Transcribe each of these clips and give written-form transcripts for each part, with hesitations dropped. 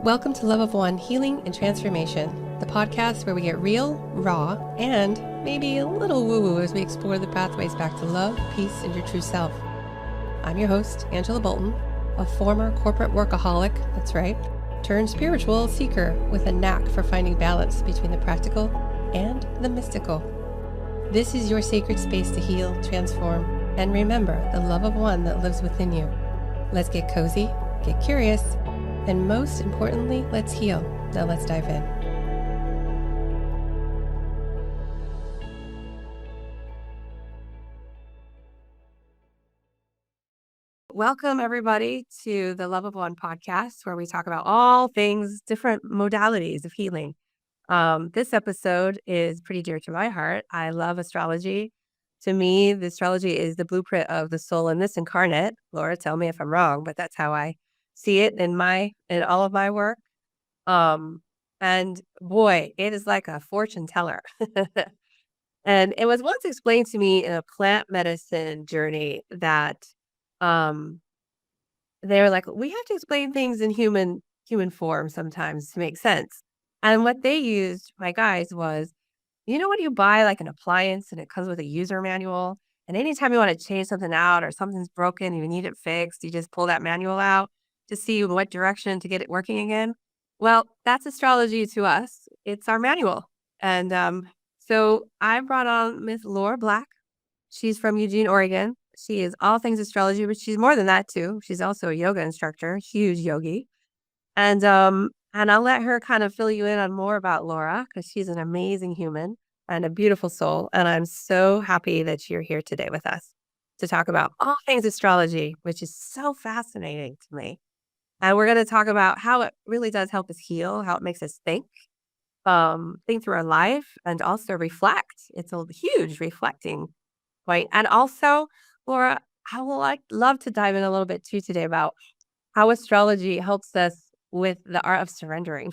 Welcome to Love of One Healing and Transformation, the podcast where we get real, raw, and maybe a little woo-woo as we explore the pathways back to love, peace, and your true self. I'm your host, Angela Bolton, a former corporate workaholic, that's right, turned spiritual seeker with a knack for finding balance between the practical and the mystical. This is your sacred space to heal, transform, and remember the love of one that lives within you. Let's get cozy, get curious, and most importantly, let's heal. Now let's dive in. Welcome, everybody, to the Love of One podcast, where we talk about all things different modalities of healing. This episode is pretty dear to my heart. I love astrology. To me, the astrology is the blueprint of the soul in this incarnate. Laura, tell me if I'm wrong, but that's how I see it in all of my work. And boy, it is like a fortune teller. And it was once explained to me in a plant medicine journey that they're like, we have to explain things in human form sometimes to make sense. And what they used, my guys, was, when you buy like an appliance and it comes with a user manual, and anytime you want to change something out or something's broken, you need it fixed, you just pull that manual out to see what direction to get it working again. Well, that's astrology to us. It's our manual. And so I brought on Miss Laura Black. She's from Eugene, Oregon. She is all things astrology, but she's more than that too. She's also a yoga instructor, huge yogi. And I'll let her kind of fill you in on more about Laura, because she's an amazing human and a beautiful soul. And I'm so happy that you're here today with us to talk about all things astrology, which is so fascinating to me. And we're going to talk about how it really does help us heal, how it makes us think through our life, and also reflect. It's a huge reflecting point. And also, Laura, I would love to dive in a little bit too today about how astrology helps us with the art of surrendering.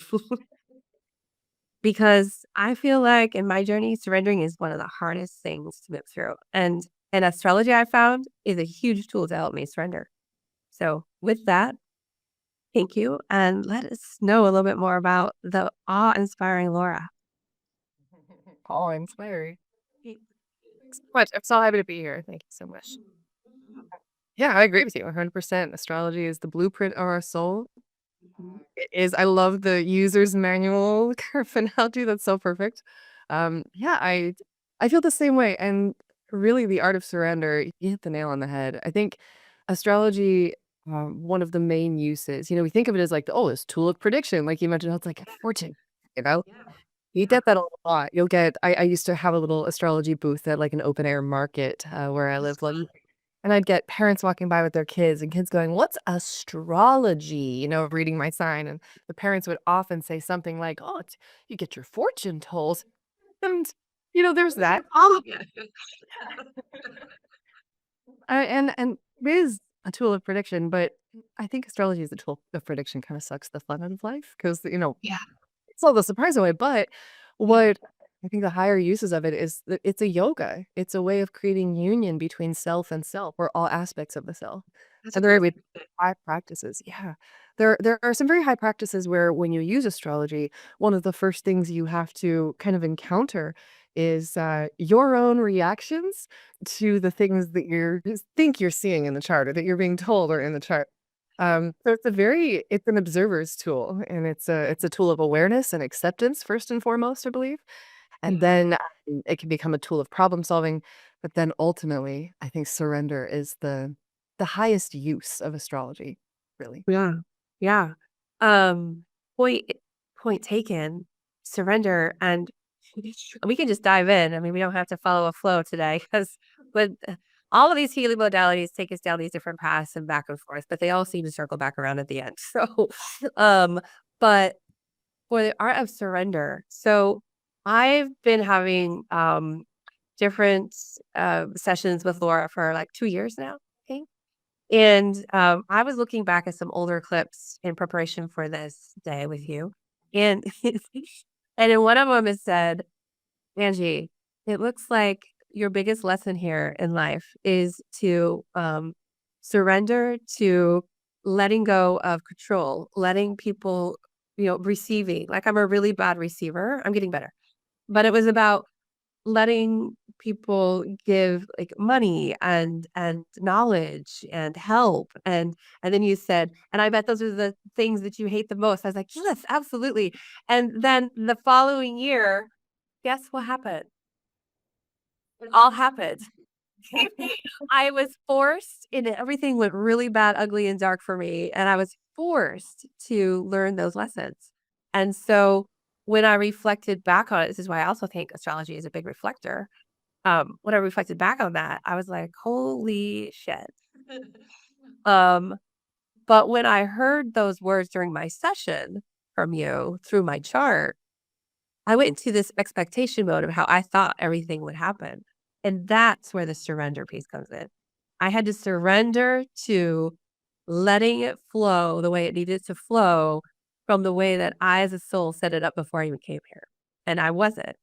Because I feel like in my journey, surrendering is one of the hardest things to move through. And astrology, I found, is a huge tool to help me surrender. So with that, thank you. And let us know a little bit more about the awe-inspiring Laura. Awe-inspiring. Much. I'm so happy to be here. Thank you so much. Yeah, I agree with you 100%. Astrology is the blueprint of our soul. It is. I love the user's manual analogy. That's so perfect. Yeah, I feel the same way. And really, the art of surrender, you hit the nail on the head. I think astrology, one of the main uses, we think of it as like, this tool of prediction, like you mentioned, it's like a fortune, you know? You get that a lot. You'll get I used to have a little astrology booth at, like, an open air market, where I lived, like, and I'd get parents walking by with their kids and kids going, "What's astrology?" Reading my sign, and the parents would often say something like, "Oh, it's you get your fortune told." And, there's that. And it is a tool of prediction, but I think astrology as a tool of prediction kinda sucks the fun out of life because, Yeah. it's all the surprise away, but what I think the higher uses of it is that it's a yoga. It's a way of creating union between self and self, or all aspects of the self. That's a And there are perfect. high practices. Yeah. There are some very high practices where when you use astrology, one of the first things you have to kind of encounter is your own reactions to the things that think you're seeing in the chart, or that you're being told are in the chart. So it's an observer's tool, and it's a tool of awareness and acceptance first and foremost, I believe. And then it can become a tool of problem solving, but then ultimately, I think surrender is the highest use of astrology, really. Yeah. Yeah. Um, point point taken. Surrender, and we can just dive in. I mean, we don't have to follow a flow today, because with all of these healing modalities take us down these different paths and back and forth, but they all seem to circle back around at the end. So, um, but for the art of surrender, so I've been having different sessions with Laura for like 2 years now. Okay. And I was looking back at some older clips in preparation for this day with you. And and in one of them it said, Angie, it looks like your biggest lesson here in life is to surrender to letting go of control, letting people receiving. Like I'm a really bad receiver. I'm getting better. But it was about letting people give like money and knowledge and help and then you said, and I bet those are the things that you hate the most. I was like, yes, absolutely. And then the following year, guess what happened? It all happened. I was forced and everything went really bad, ugly, and dark for me, and I was forced to learn those lessons. And so when I reflected back on it, this is why I also think astrology is a big reflector. When I reflected back on that, I was like, "Holy shit." Um, but when I heard those words during my session from you through my chart, I went into this expectation mode of how I thought everything would happen. And that's where the surrender piece comes in. I had to surrender to letting it flow the way it needed to flow from the way that I, as a soul, set it up before I even came here. And I wasn't.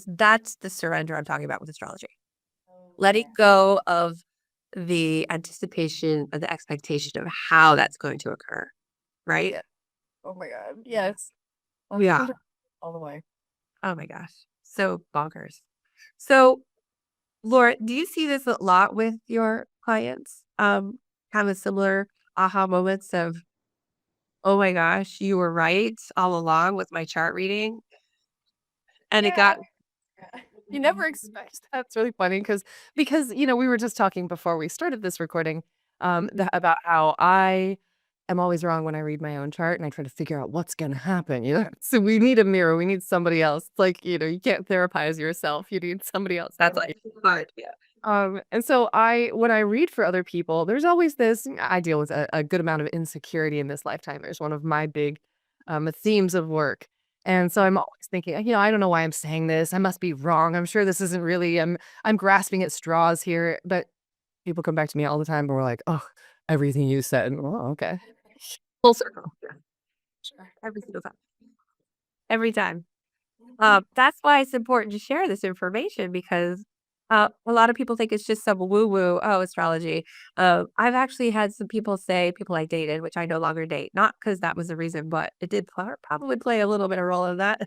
That's the surrender I'm talking about with astrology. Oh, Letting yeah. go of the anticipation or the expectation of how that's going to occur. Right? Yeah. Oh my God. Yes. Yeah. 100 all the way. Oh my gosh. So bonkers. So Laura, do you see this a lot with your clients? Kind of similar aha moments of, oh my gosh, you were right all along with my chart reading. And it Yeah. got, You never expect that's really funny because, we were just talking before we started this recording, about how I am always wrong when I read my own chart and I try to figure out what's gonna happen, you know? So we need a mirror, we need somebody else. It's like, you can't therapize yourself, you need somebody else to that's help you. like hard. Yeah. And so when I read for other people, there's always this I deal with a good amount of insecurity in this lifetime. There's one of my big themes of work. And so I'm always thinking, I don't know why I'm saying this. I must be wrong. I'm sure this isn't really I'm grasping at straws here. But people come back to me all the time and we're like, oh, everything you said. Oh, okay. Full circle. Yeah. Sure. Every single time. Every time. That's why it's important to share this information because a lot of people think it's just some woo woo, oh, astrology. I've actually had some people say, people I dated, which I no longer date, not because that was the reason, but it did probably play a little bit of role in that.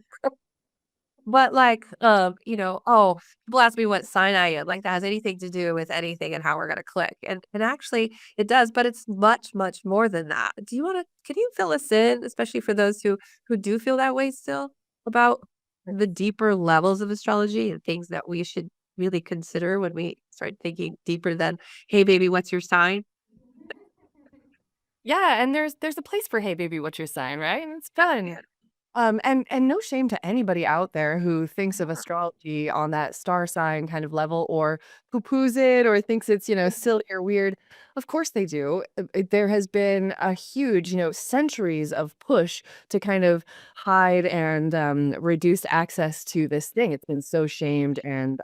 But like, oh, people ask me what sign I am, like that has anything to do with anything and how we're gonna click. And actually it does, but it's much, much more than that. Can you fill us in, especially for those who do feel that way still about the deeper levels of astrology and things that we should really consider when we start thinking deeper than, hey baby, what's your sign? Yeah, and there's a place for "Hey, baby, what's your sign?" Right? And it's Yeah. fun. And no shame to anybody out there who thinks of astrology on that star sign kind of level or poo-poos it or thinks it's, silly or weird. Of course they do. There has been a huge, centuries of push to kind of hide and reduce access to this thing. It's been so shamed and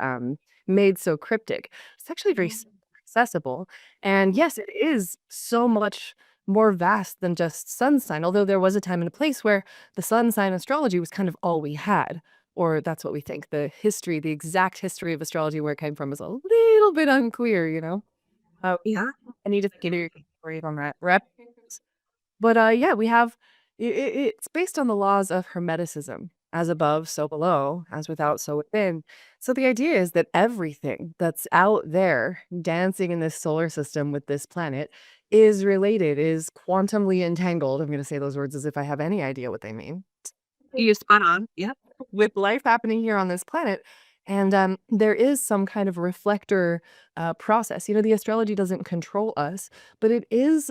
made so cryptic. It's actually very accessible. And yes, it is so much more vast than just sun sign, although there was a time and a place where the sun sign astrology was kind of all we had, or that's what we think. The exact history of astrology, where it came from, is a little bit unclear. Uh, Yeah. I need to get a read on that. Rep. But yeah, we have it's based on the laws of Hermeticism. As above, so below, as without, so within. So the idea is that everything that's out there dancing in this solar system with this planet is related, is quantumly entangled. I'm going to say those words as if I have any idea what they mean You spot on. Yeah. with life happening here on this planet. And there is some kind of reflector process. The astrology doesn't control us, but it is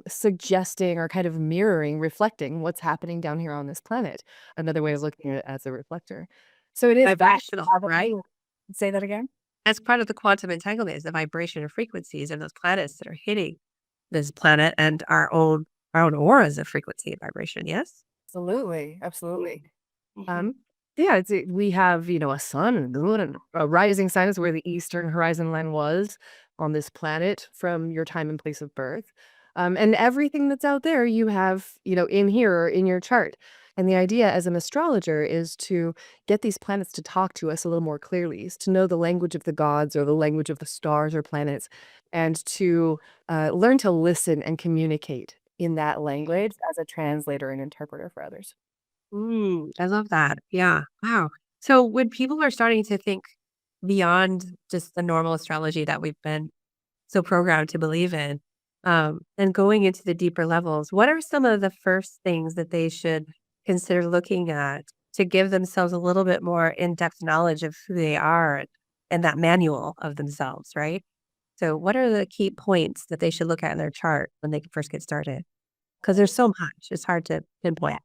suggesting or kind of mirroring, reflecting what's happening down here on this planet. Another way of looking at it as a reflector. So it is that. Vibrational, right? Say that again? As part of the quantum entanglement is the vibration of frequencies and those planets that are hitting this planet and our own auras of frequency and vibration, yes? Absolutely. Absolutely. Mhm. Um, yeah, we have, a sun and moon and a rising sign is where the eastern horizon line was on this planet from your time and place of birth. And everything that's out there you have, in here or in your chart. And the idea as an astrologer is to get these planets to talk to us a little more clearly, is to know the language of the gods or the language of the stars or planets, and to learn to listen and communicate in that language as a translator and interpreter for others. I love that. Yeah. Wow. So when people are starting to think beyond just the normal astrology that we've been so programmed to believe in, and going into the deeper levels, what are some of the first things that they should consider looking at to give themselves a little bit more in-depth knowledge of who they are and that manual of themselves, right? So what are the key points that they should look at in their chart when they first get started? Because there's so much, it's hard to pinpoint.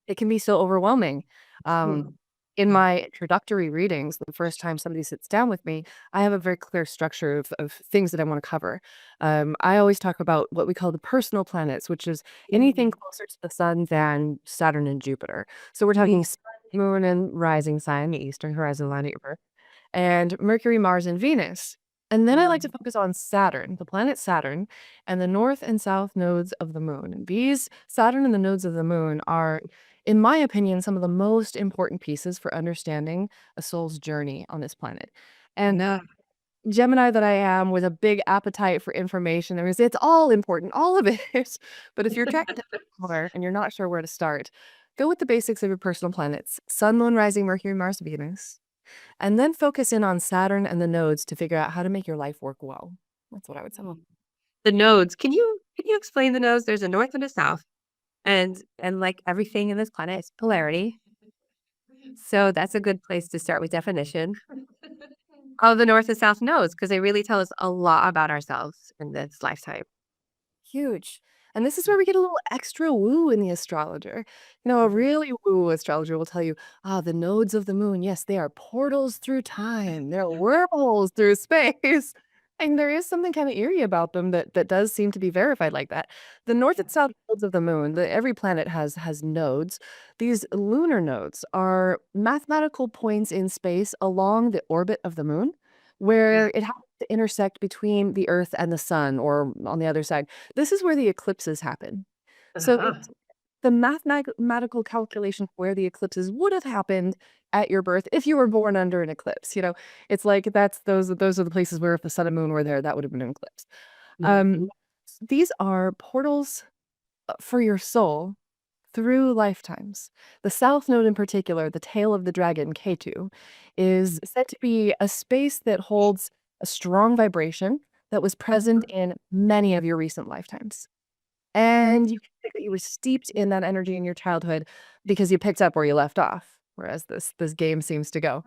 It can be so overwhelming. Um, Mm. in my introductory readings, the first time somebody sits down with me, I have a very clear structure of things that I want to cover. I always talk about what we call the personal planets, which is anything closer to the sun than Saturn and Jupiter. So we're talking sun, moon, and rising sign, the eastern horizon line of your birth, and Mercury, Mars, and Venus. And then I like to focus on Saturn, the planet Saturn, and the north and south nodes of the moon. And these Saturn and the nodes of the moon are, in my opinion, some of the most important pieces for understanding a soul's journey on this planet. And Yeah. Gemini that I am with a big appetite for information, there is it's all important, all of it. But if you're trying to explore and you're not sure where to start, go with the basics of your personal planets: Sun, Moon, Rising, Mercury, Mars, Venus. And then focus in on Saturn and the nodes to figure out how to make your life work well. That's what I would say. The nodes. Can you explain the nodes? There's a north and a south, and like everything in this planet is polarity. So that's a good place to start with definition of the north and south nodes because they really tell us a lot about ourselves in this lifetime. Huge. And this is where we get a little extra woo in the astrologer. A really woo astrologer will tell you, the nodes of the moon, yes, they are portals through time. They're wormholes through space. And there is something kind of eerie about them that does seem to be verified like that. The north and south nodes of the moon, every planet has nodes. These lunar nodes are mathematical points in space along the orbit of the moon, where it happens to intersect between the Earth and the sun, or on the other side. This is where the eclipses happen. So Uh-huh. the mathematical calculation for where the eclipses would have happened at your birth if you were born under an eclipse. It's like those are the places where if the sun and moon were there, that would have been an eclipse. Um, these are portals for your soul through lifetimes. The South Node in particular, the tail of the dragon, Ketu, is said to be a space that holds a strong vibration that was present in many of your recent lifetimes. And you can think that you were steeped in that energy in your childhood because you picked up where you left off, whereas this game seems to go.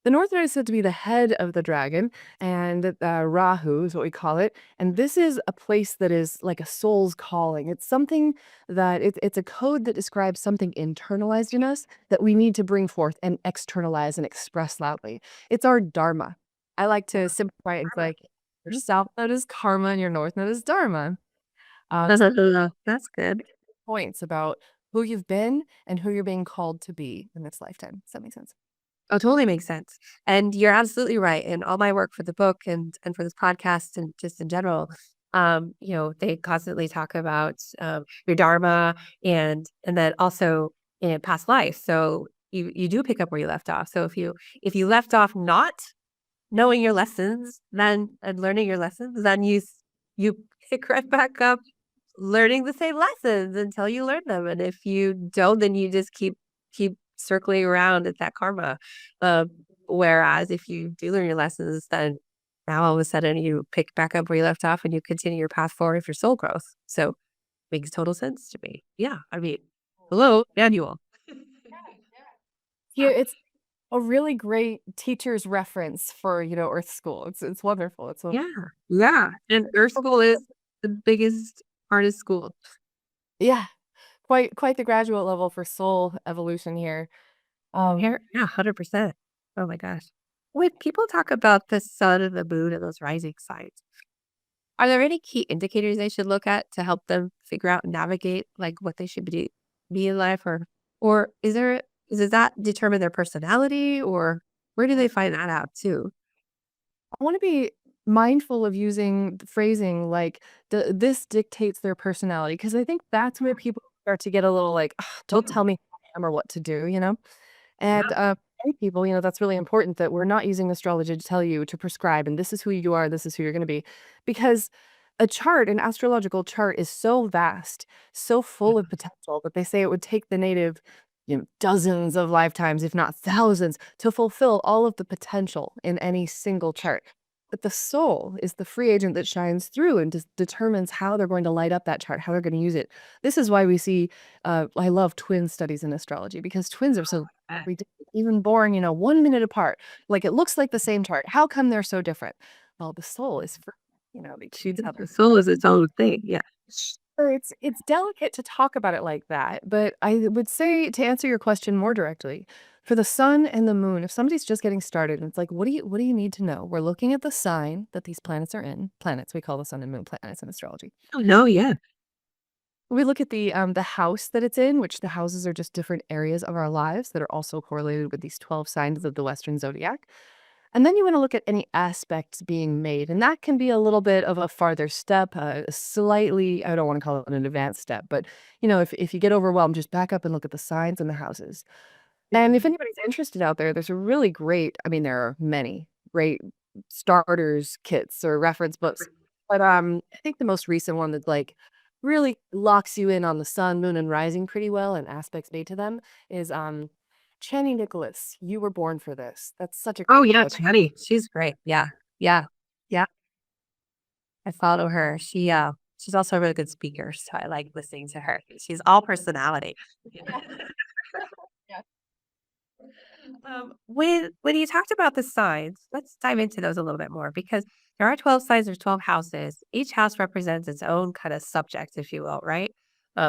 The North Node is said to be the head of the dragon, and Rahu is what we call it. And this is a place that is like a soul's calling. It's something that it's a code that describes something internalized in us that we need to bring forth and externalize and express loudly. It's our dharma. I like to simplify it. It's like your South Node is karma and your North Node is dharma. That's good. Points about who you've been and who you're being called to be in this lifetime. Does that make sense? Oh, totally makes sense. And you're absolutely right. In all my work for the book and for this podcast and just in general, they constantly talk about your dharma and then also in past life. So you do pick up where you left off. So if you left off not knowing your lessons, then and learning your lessons, then you pick right back up learning the same lessons until you learn them. And if you don't, then you just keep circling around at that karma. Um, Whereas if you do learn your lessons, then now all of a sudden you pick back up where you left off and you continue your path forward for soul growth. So makes total sense to me. Yeah. I mean, hello, manual. Yeah, it's a really great teacher's reference for, Earth School. It's wonderful. It's a Yeah. Yeah. And Earth School is the biggest, hardest school. yeah, quite the graduate level for soul evolution here. Um, Here, yeah, 100%. Oh my gosh. When people talk about the sun and the moon and those rising signs, are there any key indicators they should look at to help them figure out and navigate like what they should be in life or does that determine their personality or where do they find that out too? I want to be mindful of using the phrasing like this dictates their personality because I think that's where people start to get a little like, "Ugh, don't tell me who I am or what to do. And Yeah. many people, that's really important that we're not using astrology to tell you to prescribe and this is who you are, this is who you're going to be, because A chart, an astrological chart is so vast, so full of potential that they say it would take the native, dozens of lifetimes, if not thousands, to fulfill all of the potential in any single chart. But the soul is the free agent that shines through and determines how they're going to light up that chart, how they're going to use it. This is why we see, I love twin studies in astrology because twins are so Ah, ridiculous, even born, 1 minute apart. Like it looks like the same chart. How come they're so different? Well, the soul is free. They choose how the soul is its own thing. Yeah. so it's delicate to talk about it like that, but I would say to answer your question more directly, for the sun and the moon, if somebody's just getting started and it's like, what do you need to know? We're looking at the sign that these planets are in. Planets, we call the sun and moon planets in astrology. Oh, no, yeah. We look at the house that it's in, which the houses are just different areas of our lives that are also correlated with these 12 signs of the Western zodiac. And then you want to look at any aspects being made. And that can be a little bit of a farther step, slightly, I don't want to call it an advanced step, but if you get overwhelmed, just back up and look at the signs and the houses. And if anybody's interested out there, there's a really great, I mean, there are many great starters kits or reference books. But I think the most recent one that like really locks you in on the sun, moon, and rising pretty well and aspects made to them is Channy Nicholas. You were born for this. That's such a Oh, great yeah, book. Chatty. She's great. Yeah. Yeah. Yeah. I follow her. She's also a really good speaker, so I like listening to her. She's all personality. Yeah. Yeah. When you talked about the signs, let's dive into those a little bit more because there are 12 signs, there's 12 houses. Each house represents its own kind of subject, if you will, right?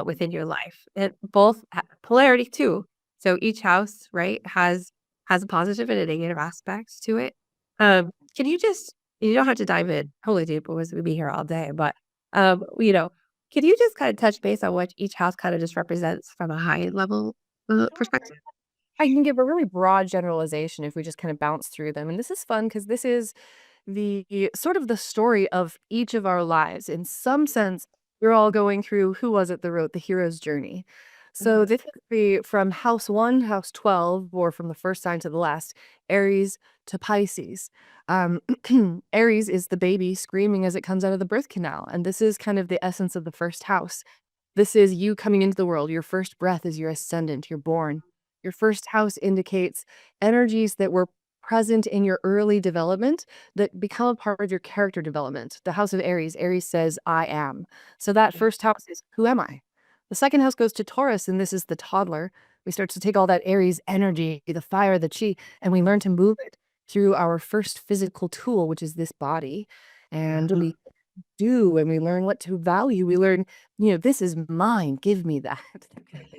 Within your life. And both polarity too. So each house, right, has a positive and a negative aspect to it. Can you just you don't have to dive in totally deep because we'd be here all day, but can you just kind of touch base on what each house kind of just represents from a high level perspective? I can give a really broad generalization if we just kind of bounce through them. And this is fun because this is the sort of the story of each of our lives. In some sense, we're all going through who was it that wrote the hero's journey? So Mhm. this could be from house 1, house 12, or from the first sign to the last, Aries to Pisces. Um, Aries is the baby screaming as it comes out of the birth canal. And this is kind of the essence of the first house. This is you coming into the world. Your first breath is your ascendant. You're born. Your first house indicates energies that were present in your early development that become a part of your character development. The house of Aries, Aries says, I am. So that first house is, who am I? The second house goes to Taurus, and this is the toddler. We start to take all that Aries energy, the fire, the chi, and we learn to move it through our first physical tool, which is this body. And Uh-huh. we do, and we learn what to value. We learn, this is mine. Give me that.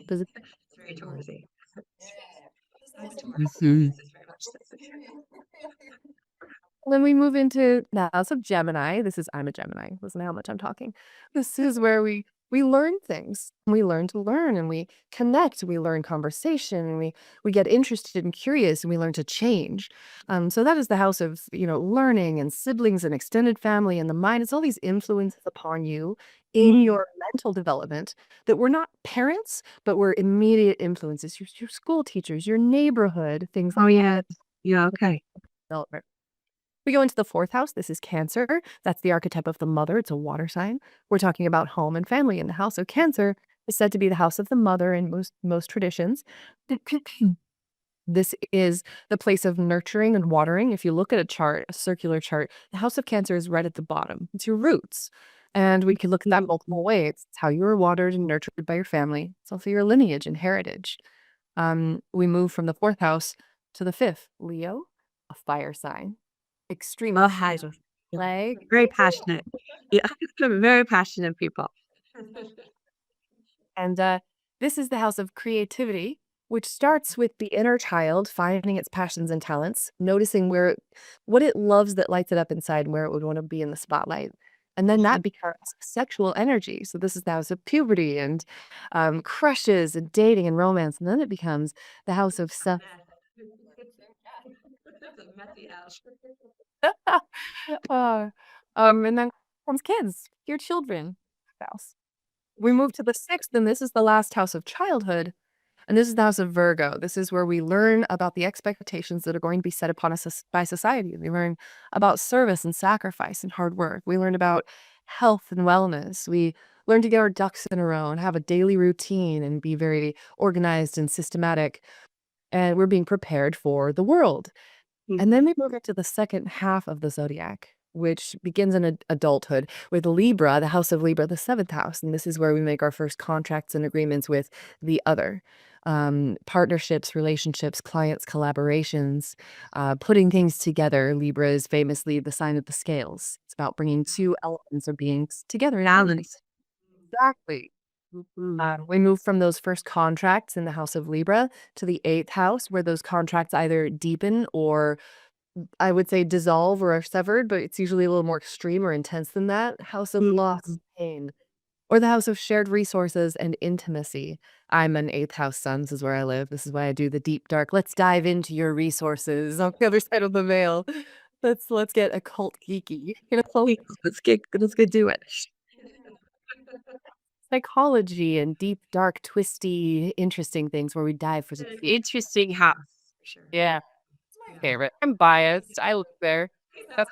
Does it? It's very Taursy. I'm a Yeah. Taurus, so this is very much Then we move into the house of Gemini. This is I'm a Gemini. Listen to how much I'm talking. This is where we learn things. We learn to learn and we connect. We learn conversation and we get interested and curious and we learn to change. So that is the house of learning and siblings and extended family and the mind. It's all these influences upon you in your mental development that we're not parents, but we're immediate influences. Your school teachers, your neighborhood, things Oh, like yeah. Yeah, okay. development. We go into the fourth house. This is Cancer. That's the archetype of the mother. It's a water sign. We're talking about home and family in the house. So Cancer is said to be the house of the mother in most traditions. This is the place of nurturing and watering. If you look at a chart, a circular chart, the house of Cancer is right at the bottom. It's your roots. And we can look at that multiple ways. It's how you were watered and nurtured by your family. It's also your lineage and heritage. We move from the fourth house to the fifth, Leo, a fire sign. Extreme Love hydros. Yeah. like Very passionate. Yeah, very passionate people. and this is the house of creativity, which starts with the inner child finding its passions and talents, noticing what it loves that lights it up inside and where it would want to be in the spotlight. And then that becomes sexual energy. So this is the house of puberty and crushes and dating and romance. And then it becomes the house of self. That's a messy house. uh, and then comes kids, your children house. We move to the sixth, and this is the last house of childhood. And this is the house of Virgo. This is where we learn about the expectations that are going to be set upon us by society. We learn about service and sacrifice and hard work. We learn about health and wellness. We learn to get our ducks in a row and have a daily routine and be very organized and systematic. And we're being prepared for the world. And then we move into the second half of the zodiac, which begins in adulthood with Libra, the house of Libra, the seventh house. And this is where we make our first contracts and agreements with the other. Partnerships, relationships, clients, collaborations, putting things together. Libra is famously the sign of the scales. It's about bringing two elements or beings together in harmony. Balance. Exactly. We move from those first contracts in the house of Libra to the eighth house, where those contracts either deepen or I would say dissolve or are severed, but it's usually a little more extreme or intense than that. House of loss, pain, or the house of shared resources and intimacy. I'm an eighth house sun. This is where I live. This is why I do the deep dark. Let's dive into your resources on the other side of the veil. Let's get occult geeky. Let's get do it. Psychology and deep, dark, twisty, interesting things where we dive for some Interesting house. For sure. yeah, favorite. I'm biased. I live there. That's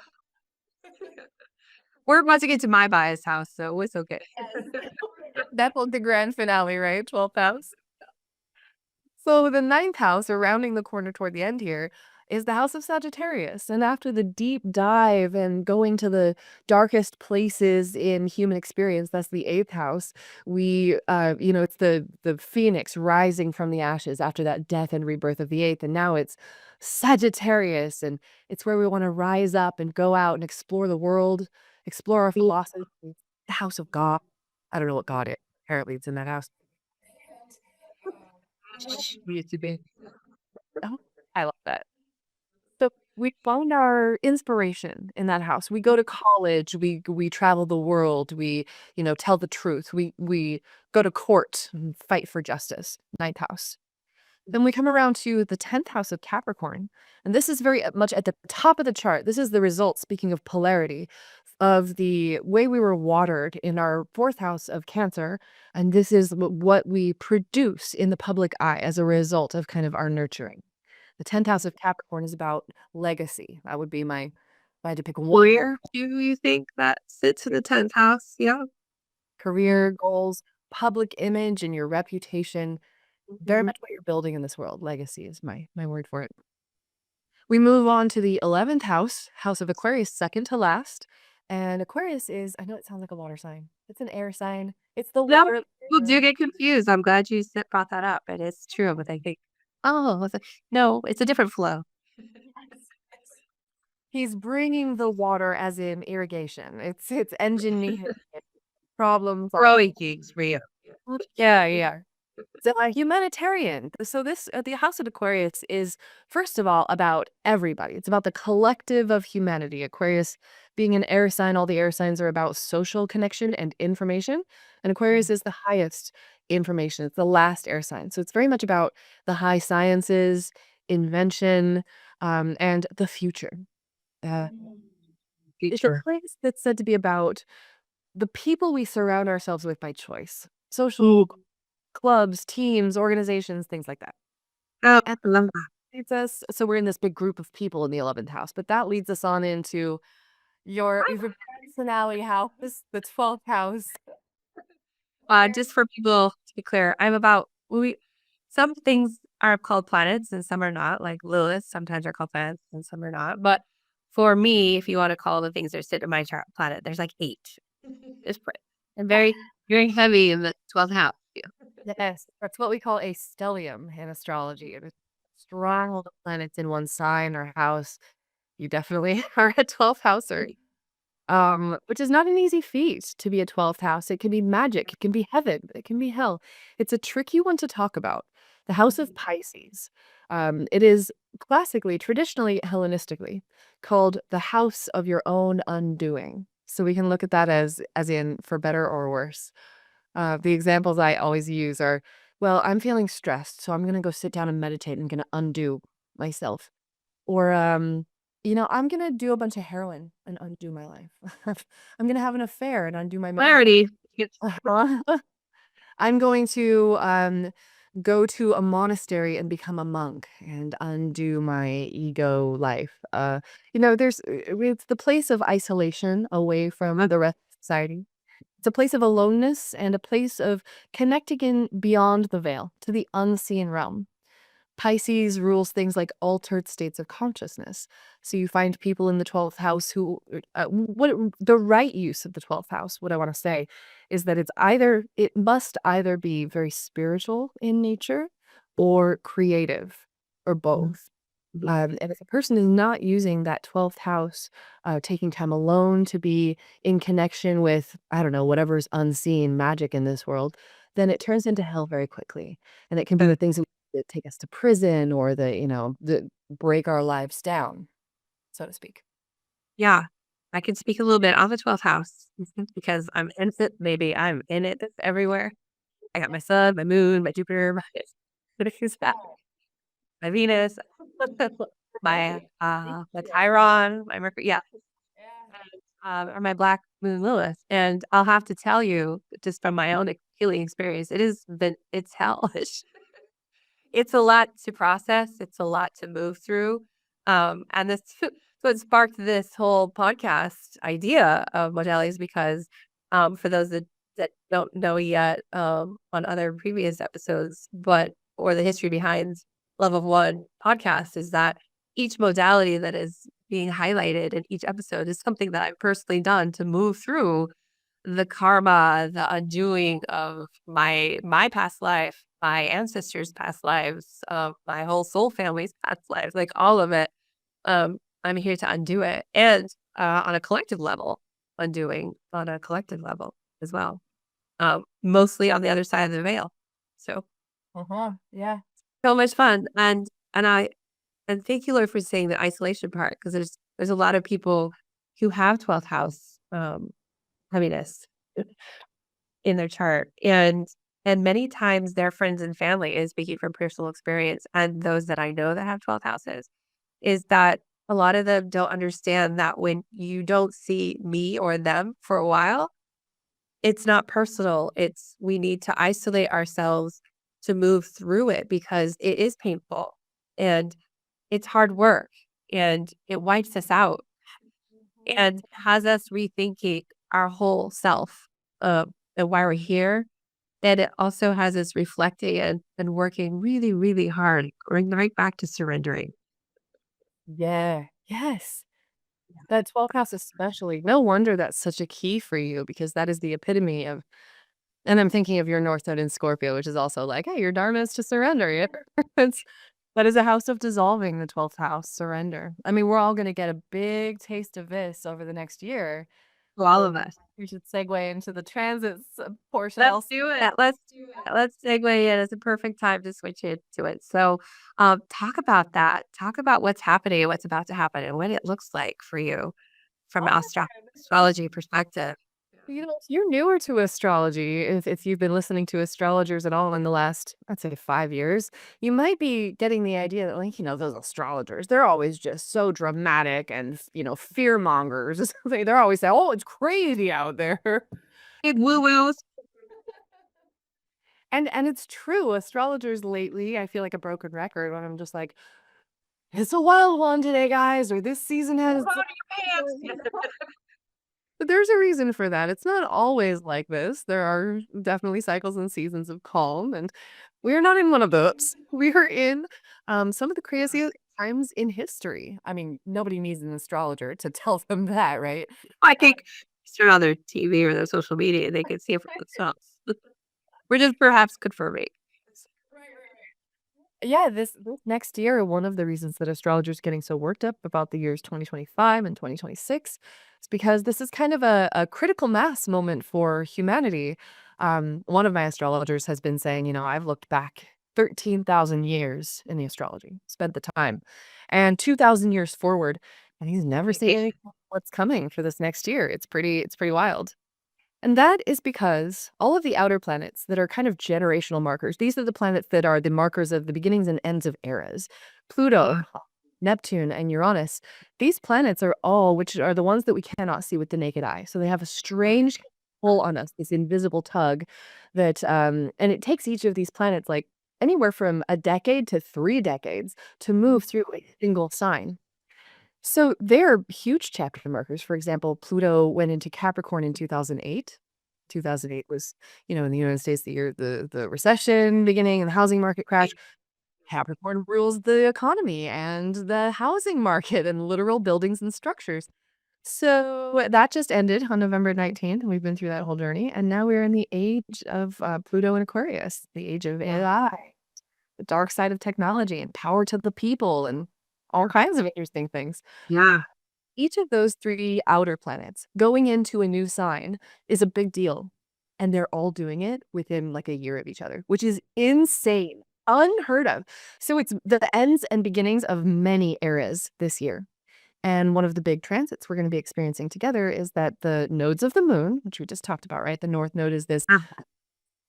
We're about to get to my bias house, so it's okay. that's like the grand finale, right? 12th house. So the ninth house, or rounding the corner toward the end here, is the house of Sagittarius. And after the deep dive and going to the darkest places in human experience, that's the eighth house. It's the phoenix rising from the ashes after that death and rebirth of the eighth. And now it's Sagittarius, and it's where we want to rise up and go out and explore the world, explore our philosophy. The house of God. I don't know what God is. Apparently, it's in that house. We used to be. Oh, I love that. So we found our inspiration in that house. We go to college, we travel the world, we tell the truth. We go to court and fight for justice. Ninth house. Then we come around to the 10th house of Capricorn. And this is very much at the top of the chart. This is the result, speaking of polarity, of the way we were watered in our fourth house of Cancer. And this is what we produce in the public eye as a result of kind of our nurturing. The 10th house of Capricorn is about legacy. That would be if I had to pick one Where do you think that sits in the 10th house? Yeah. career goals, public image, and your reputation. Very much what you're building in this world. Legacy is my word for it. We move on to the 11th house, house of Aquarius, second to last. And Aquarius is, I know it sounds like a water sign. It's an air sign. It's the Yeah, water. people do get confused. I'm glad you brought that up, and it's true, but I think, oh, no, it's a different flow. He's bringing the water as in irrigation. It's engineering problems. Growing things for you. Yeah, yeah. So a humanitarian. So the House of Aquarius is first of all about everybody. It's about the collective of humanity. Aquarius being an air sign, all the air signs are about social connection and information. And Aquarius is the highest information. It's the last air sign. So it's very much about the high sciences, invention, and the future. Uh, it's a Future. place that's said to be about the people we surround ourselves with by choice. Social clubs, teams, organizations, things like that. Oh, And I love that. leads us so we're in this big group of people in the 11th house, but that leads us on into your personality house, the 12th house. Just for people to be clear, some things are called planets and some are not, like Lilith sometimes are called planets and some are not. But for me, if you want to call the things that sit in my chart planet, there's like 8. It's pretty and very, very heavy in the 12th house. Yeah. Yes, that's what we call a stellium in astrology. It is strong planets in one sign or house. You definitely are a 12th houser. Which is not an easy feat to be a 12th house. It can be magic, it can be heaven, it can be hell. It's a tricky one to talk about. The house of Pisces. It is classically, traditionally, Hellenistically called the house of your own undoing. So we can look at that as in for better or worse. The examples I always use are, well, I'm feeling stressed, so I'm going to go sit down and meditate and going to undo myself. Or, I'm going to do a bunch of heroin and undo my life. I'm going to have an affair and undo my marriage. Clarity. I'm going to go to a monastery and become a monk and undo my ego life. It's the place of isolation away from the rest society. It's a place of aloneness and a place of connecting in beyond the veil to the unseen realm. Pisces rules things like altered states of consciousness. So you find people in the 12th house who, what the right use of the 12th house, what I want to say is that it must either be very spiritual in nature or creative or Mhm. both. And if a person is not using that 12th house, taking time alone to be in connection with, I don't know, whatever's unseen magic in this world, then it turns into hell very quickly. And it can be Uh, the things that take us to prison or that break our lives down, so to speak. yeah, I can speak a little bit on the 12th house because I'm in it. Maybe I'm in it everywhere. I got my sun, my moon, my Jupiter, my Venus, my Chiron, my Mercury. Yeah, or my Black Moon Lilith. And I'll have to tell you, just from my own healing experience, it's hellish. It's a lot to process, it's a lot to move through, and this what sparked this whole podcast idea of modalities because, for those that don't know yet, on other previous episodes, or the history behind Love of One podcast is that each modality that is being highlighted in each episode is something that I've personally done to move through the karma, the undoing of my past life, my ancestors' past lives, my whole soul family's past lives, like all of it. I'm here to undo it, and on a collective level, undoing on a collective level as well. Mostly on the other side of the veil. So Uh-huh. Yeah. so much fun, and I and thank you, Lord, for saying the isolation part because there's a lot of people who have 12th house heaviness in their chart, and many times their friends and family is speaking from personal experience, and those that I know that have 12th houses, is that a lot of them don't understand that when you don't see me or them for a while, it's not personal, it's we need to isolate ourselves to move through it because it is painful, and it's hard work, and it wipes us out, and has us rethinking our whole self, and why we're here. And it also has us reflecting and working really, really hard, going right back to surrendering. Yeah. Yes. That 12th house especially. No wonder that's such a key for you because that is the epitome of and I'm thinking of your North Node in Scorpio, which is also like, "Hey, your dharma is to surrender." Yeah. It's that is a house of dissolving, the 12th house, surrender. I mean, we're all gonna get a big taste of this over the next year. To all So of us. we should segue into the transits portion Let's also. do it. Let's segue in. It's a perfect time to switch into it. So, talk about that. Talk about what's happening, what's about to happen, and what it looks like for you from an astrology perspective. If you're newer to astrology, if you've been listening to astrologers at all in the last, I'd say 5 years, you might be getting the idea that, like, those astrologers, they're always just so dramatic and, fear mongers. They're always saying, "Oh, it's crazy out there." Big woo woos. And it's true. Astrologers lately, I feel like a broken record when I'm just like, "It's a wild one today, guys," or "This season has" Hold on to your pants. But there's a reason for that. It's not always like this. There are definitely cycles and seasons of calm, and we are not in one of those. We are in some of the craziest times in history. I mean, nobody needs an astrologer to tell them that, right? I think turn on their TV or their social media, they could see it for themselves. We're just perhaps confirming. Yeah, this next year, one of the reasons that astrologers getting so worked up about the years 2025 and 2026 is because this is kind of a critical mass moment for humanity. One of my astrologers has been saying, I've looked back 13,000 years in the astrology, spent the time, and 2,000 years forward, and he's never seen any what's coming for this next year. It's pretty wild. And that is because all of the outer planets that are kind of generational markers, these are the planets that are the markers of the beginnings and ends of eras. Pluto, Neptune, and Uranus, these planets are all, which are the ones that we cannot see with the naked eye. So they have a strange pull on us, this invisible tug and it takes each of these planets like anywhere from a decade to 3 decades to move through a single sign. So they're huge chapter markers. For example, Pluto went into Capricorn in 2008. 2008 was, in the United States, the year the recession beginning and the housing market crash. Right. Capricorn rules the economy and the housing market and literal buildings and structures. So that just ended on November 19th. We've been through that whole journey. And now we're in the age of Pluto and Aquarius, the age of Yeah. AI, the dark side of technology and power to the people and all kinds of interesting things. Yeah. Each of those 3 outer planets going into a new sign is a big deal, and they're all doing it within, like, a year of each other, which is insane, unheard of. So it's the ends and beginnings of many eras this year, and one of the big transits we're gonna be experiencing together is that the nodes of the moon, which we just talked about, right? The north node is this Ah,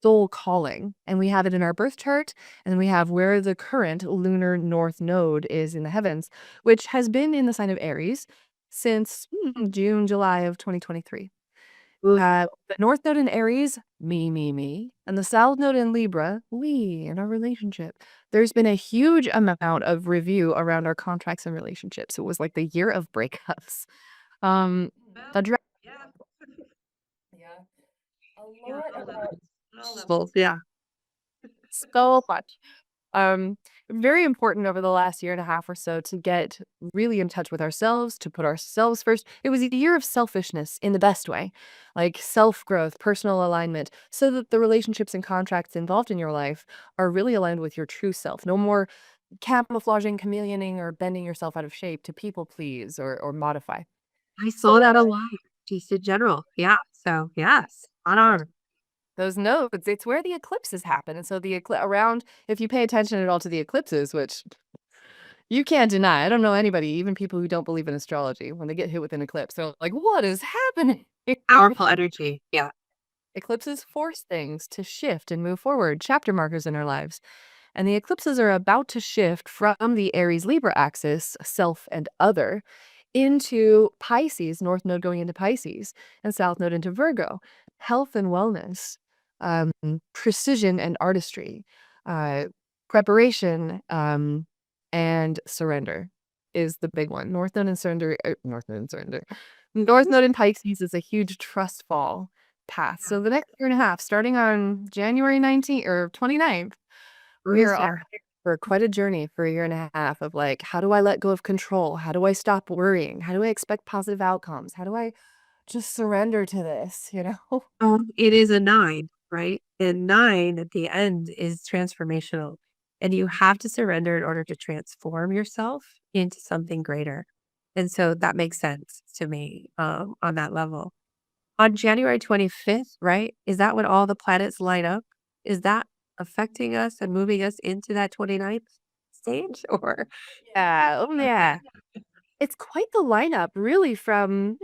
soul calling, and we have it in our birth chart, and then we have where the current lunar north node is in the heavens, which has been in the sign of Aries since June, July of 2023. oof. The north node in Aries, me, and the south node in Libra, we in our relationship. There's been a huge amount of review around our contracts and relationships. It was like the year of breakups. Um, Well, a dra- yeah. yeah, a Yeah. lot All about levels. All levels. Yeah. so much. Um, Very important over the last year and a half or so to get really in touch with ourselves, to put ourselves first. It was a year of selfishness in the best way, like self-growth, personal alignment, so that the relationships and contracts involved in your life are really aligned with your true self. No more camouflaging, chameleoning, or bending yourself out of shape to people please or modify. I saw that a lot, just in general. Yeah. So, yes, on our Those nodes, it's where the eclipses happen. And so the around, if you pay attention at all to the eclipses, which you can't deny. I don't know anybody, even people who don't believe in astrology, when they get hit with an eclipse, they're like, "What is happening?" powerful energy. Yeah. Eclipses force things to shift and move forward, chapter markers in our lives. And the eclipses are about to shift from the Aries Libra axis, self and other, into Pisces, North Node going into Pisces, and South Node into Virgo. Health and wellness, um, precision and artistry, uh, preparation, and surrender is the big one. North Node and surrender, North Node and surrender. North Node in Pisces is a huge trust fall path. Yeah. So the next year and a half, starting on January 19th or 29th, we Who's are off there? for quite a journey for a year and a half of like, how do I let go of control? How do I stop worrying? How do I expect positive outcomes? How do I just surrender to this, you know? It is a 9, right? And 9 at the end is transformational. And you have to surrender in order to transform yourself into something greater. And so that makes sense to me on that level. On January 25th, right? Is that when all the planets line up? Is that affecting us and moving us into that 29th stage? Or Yeah. Oh, yeah. It's quite the lineup really from,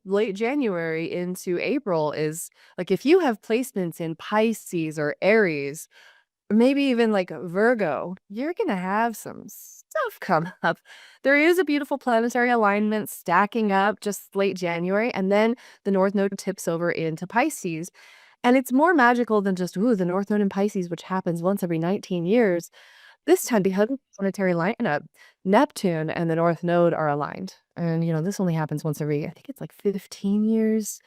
late January into April is like if you have placements in Pisces or Aries, maybe even like Virgo, you're gonna have some stuff come up. There is a beautiful planetary alignment stacking up just late January, and then the North Node tips over into Pisces. And it's more magical than just, ooh, the North Node in Pisces, which happens once every 19 years. This time, because of the planetary lineup, Neptune and the North Node are aligned. And, this only happens once every, I think it's like 15 years.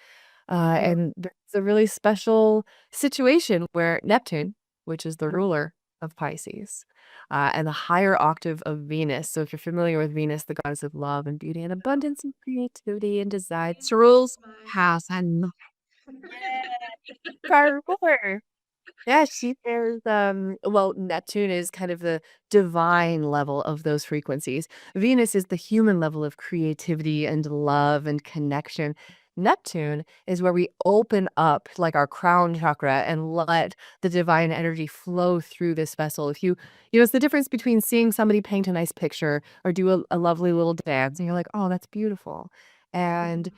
yeah. And there's a really special situation where Neptune, which is the ruler of Pisces, and the higher octave of Venus. So if you're familiar with Venus, the goddess of love and beauty and abundance and creativity and design, rules house and our ruler. Yeah, well, Neptune is kind of the divine level of those frequencies. Venus is the human level of creativity and love and connection. Neptune is where we open up like our crown chakra and let the divine energy flow through this vessel. It's the difference between seeing somebody paint a nice picture or do a lovely little dance and you're like, oh, that's beautiful. And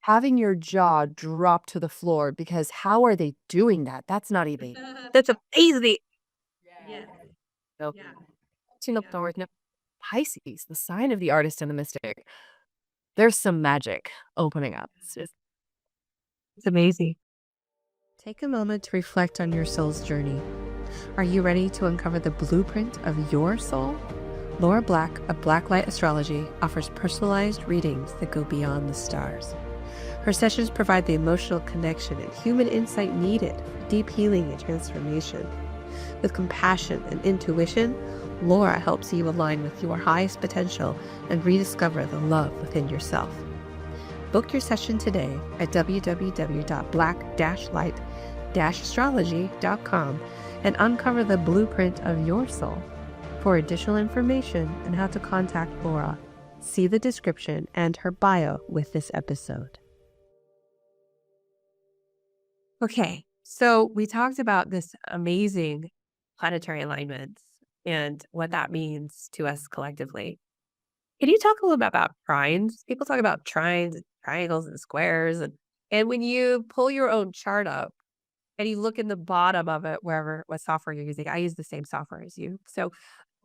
having your jaw drop to the floor because how are they doing that? That's not even that's amazing. Yeah. no. Yeah. Tune up Yeah. north, no. Pisces, the sign of the artist and the mystic. There's some magic opening up. It's just It's amazing. Take a moment to reflect on your soul's journey. Are you ready to uncover the blueprint of your soul? Laura Black of Blacklight Astrology offers personalized readings that go beyond the stars. Her sessions provide the emotional connection and human insight needed for deep healing and transformation. With compassion and intuition, Laura helps you align with your highest potential and rediscover the love within yourself. Book your session today at www.black-light-astrology.com and uncover the blueprint of your soul. For additional information on how to contact Laura, see the description and her bio with this episode. Okay, so we talked about this amazing planetary alignments and what that means to us collectively. Can you talk a little bit about trines? People talk about trines and triangles and squares and when you pull your own chart up and you look in the bottom of it, wherever what software you're using, I use the same software as you. So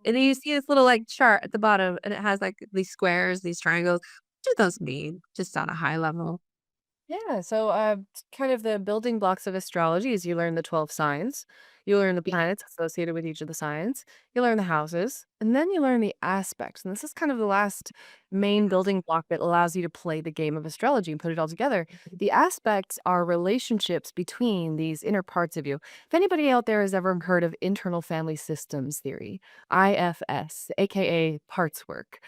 and then you see this little like chart at the bottom and it has like these squares, these triangles. What do those mean? Just on a high level. Yeah, so kind of the building blocks of astrology is you learn the 12 signs, you learn the Yeah. planets associated with each of the signs, you learn the houses, and then you learn the aspects. And this is kind of the last main building block that allows you to play the game of astrology and put it all together. The aspects are relationships between these inner parts of you. If anybody out there has ever heard of internal family systems theory, IFS, aka parts work,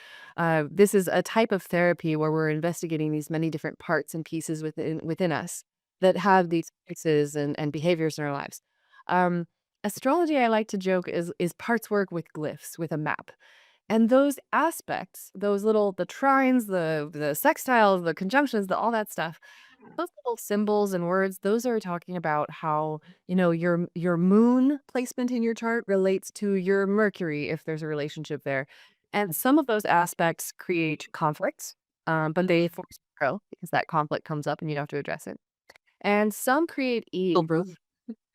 this is a type of therapy where we're investigating these many different parts and pieces within us that have these choices and behaviors in our lives. Um, Astrology, I like to joke, is parts work with glyphs, with a map. And those aspects, those little the trines, the sextiles, the conjunctions, the all that stuff, those little symbols and words, those are talking about how, your moon placement in your chart relates to your Mercury if there's a relationship there. And some of those aspects create conflicts, but they force you to grow because that conflict comes up and you have to address it. And some create ease. Foolproof.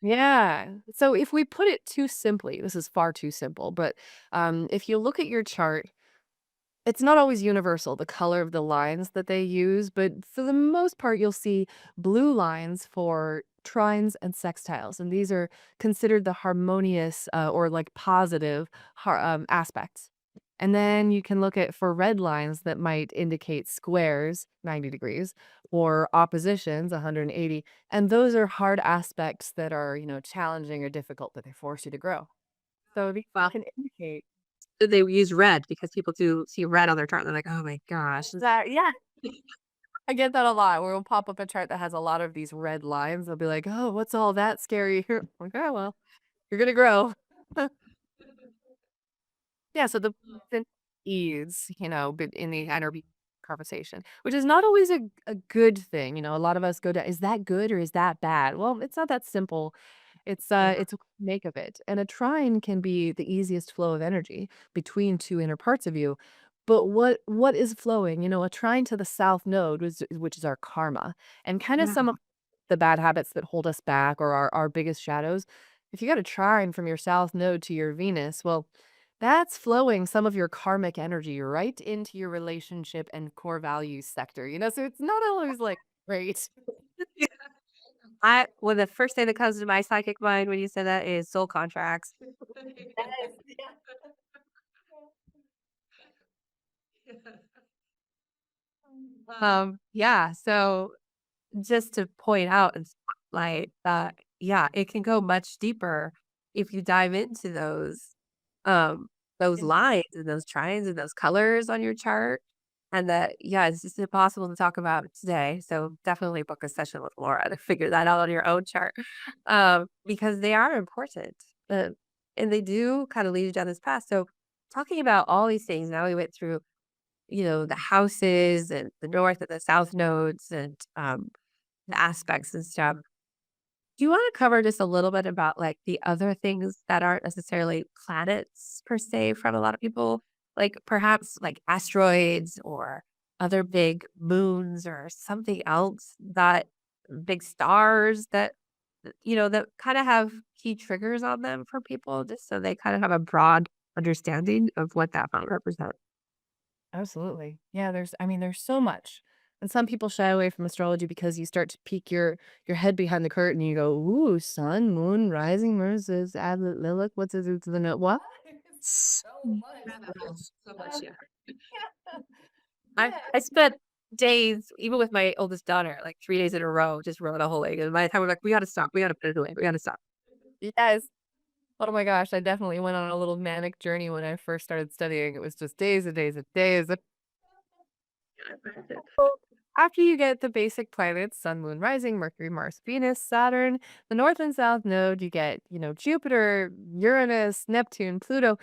Yeah. So if we put it too simply, this is far too simple, but if you look at your chart, it's not always universal, the color of the lines that they use, but for the most part, you'll see blue lines for trines and sextiles. And these are considered the harmonious or like positive aspects. And then you can look at for red lines that might indicate squares, 90 degrees, or oppositions, 180. And those are hard aspects that are, challenging or difficult that they force you to grow. So these Well, can indicate they use red because people do see red on their chart and they're like, oh my gosh. that, yeah, I get that a lot, where we'll pop up a chart that has a lot of these red lines. They'll be like, "Oh, what's all that scary here?" Like, "Oh, well, you're gonna grow." Yeah, so the person ease, but in the interview conversation, which is not always a good thing. A lot of us go to, is that good or is that bad? Well, it's not that simple. Yeah. It's what you make of it. And a trine can be the easiest flow of energy between two inner parts of you. But what is flowing? A trine to the south node, which is our karma, and kind of Yeah. some of the bad habits that hold us back or our biggest shadows. If you got a trine from your south node to your Venus, well, that's flowing some of your karmic energy right into your relationship and core values sector, so it's not always like great. Well, the first thing that comes to my psychic mind when you say that is soul contracts. Yes, yeah. Yeah. So just to point out and spotlight that, yeah, it can go much deeper if you dive into those lines and those trines and those colors on your chart. And that, yeah, it's just impossible to talk about today. So definitely book a session with Laura to figure that out on your own chart, because they are important, uh, and they do kind of lead you down this path. So talking about all these things, now we went through, the houses and the north and the south nodes and the aspects and stuff. Do you want to cover just a little bit about like the other things that aren't necessarily planets per se from a lot of people? Like perhaps like asteroids or other big moons or something else that big stars that that kind of have key triggers on them for people just so they kind of have a broad understanding of what that might represent. Absolutely. Yeah, there's so much. And some people shy away from astrology because you start to peek your head behind the curtain and you go, "Ooh, sun, moon, rising, versus Lilith, what's it to the note? What?" So Rabbit much. hole, so much, yeah. Yeah. I spent days, even with my oldest daughter, like 3 days in a row, just rowing a whole lake, and by the time we're like, "We gotta stop, we gotta put it away, we gotta stop." Yes. Oh my gosh, I definitely went on a little manic journey when I first started studying. It was just days and days and days. Well, after you get the basic planets, sun, moon, rising, Mercury, Mars, Venus, Saturn, the north and south node, you get, Jupiter, Uranus, Neptune, Pluto.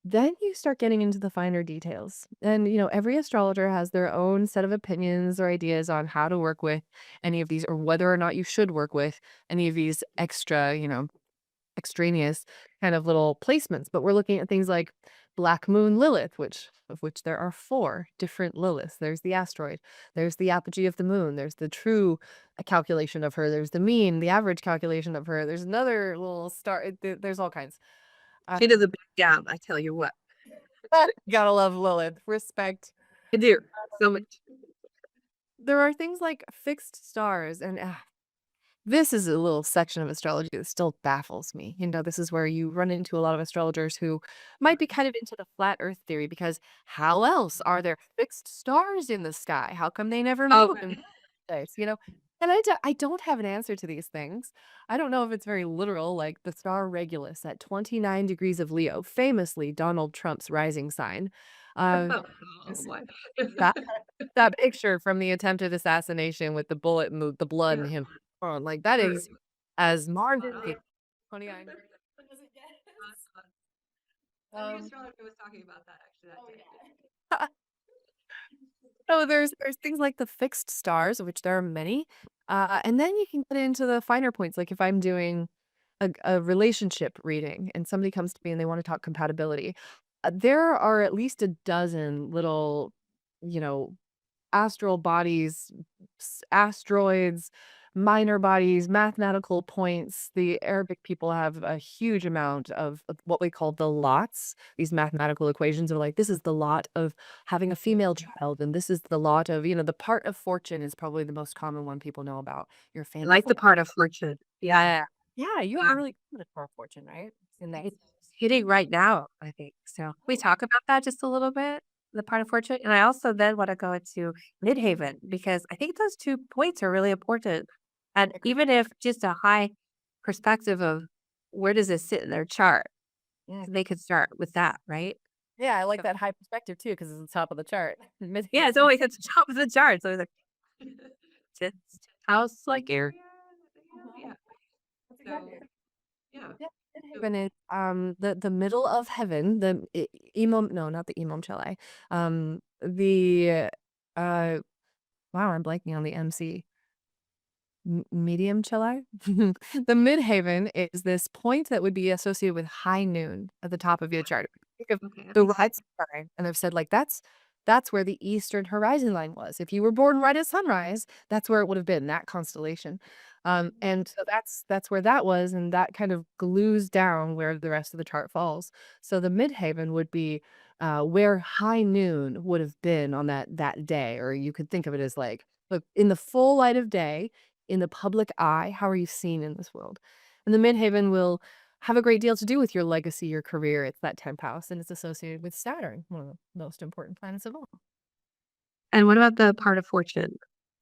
Then you start getting into the finer details. And, every astrologer has their own set of opinions or ideas on how to work with any of these or whether or not you should work with any of these extra, extraneous kind of little placements, but we're looking at things like Black Moon Lilith, of which there are 4 different Liliths. There's the asteroid, there's the apogee of the moon, there's the true calculation of her, there's the mean, the average calculation of her, there's another little star, there's all kinds. Uh, She does a big job, I tell you what. gotta love Lilith. Respect. I do, so much. There are things like fixed stars, and this is a little section of astrology that still baffles me. This is where you run into a lot of astrologers who might be kind of into the flat earth theory because how else are there fixed stars in the sky? How come they never Oh, move in space? And I don't have an answer to these things. I don't know if it's very literal, like the star Regulus at 29 degrees of Leo, famously Donald Trump's rising sign. Uh, oh, oh is my. that picture from the attempted assassination with the bullet and the blood Yeah, and him on, like, that is as Mars spot on. 29. What does it get? Spot on. Every Um, astrologer was talking about that actually that oh, day. yeah. So there's things like the fixed stars, of which there are many, and then you can get into the finer points, like if I'm doing a relationship reading and somebody comes to me and they wanna talk compatibility, there are at least a dozen little, you know, astral bodies, asteroids, minor bodies, mathematical points. The Arabic people have a huge amount of what we call the lots. These mathematical equations are like, this is the lot of having a female child, and this is the lot of, the part of fortune is probably the most common one people know about. Your I family. like the part of fortune. Yeah, Yeah. Yeah, you have a yeah. really good part of fortune, right? In that. It's hitting right now, I think. So we talk about that just a little bit, the part of fortune. And I also then want to go into midhaven because I think those 2 points are really important. And Agree. even if just a high perspective of where does this sit in their chart, Yeah. they could start with that, right? Yeah, I like So that high perspective too, because it's the top of the chart. Mid. yeah, it's always at the top of the chart. So it's like just house like area. Mhm. Yeah. That's exactly So it. yeah. Yeah, it So When it's, the middle of heaven, the emom no, not the emom cheli, uh, wow, I'm blanking on the MC. Medium chili? The midhaven is this point that would be associated with high noon at the top of your chart. Think of okay. the rising sign, and they've said, like, that's where the eastern horizon line was. If you were born right at sunrise, that's where it would have been, that constellation. And so that's where that was, and that kind of glues down where the rest of the chart falls. So the midhaven would be, where high noon would have been on that day, or you could think of it as, like, look, in the full light of day, in the public eye, how are you seen in this world? And the midhaven will have a great deal to do with your legacy, your career. It's that 10th house, and it's associated with Saturn, one of the most important planets of all. And what about the part of fortune?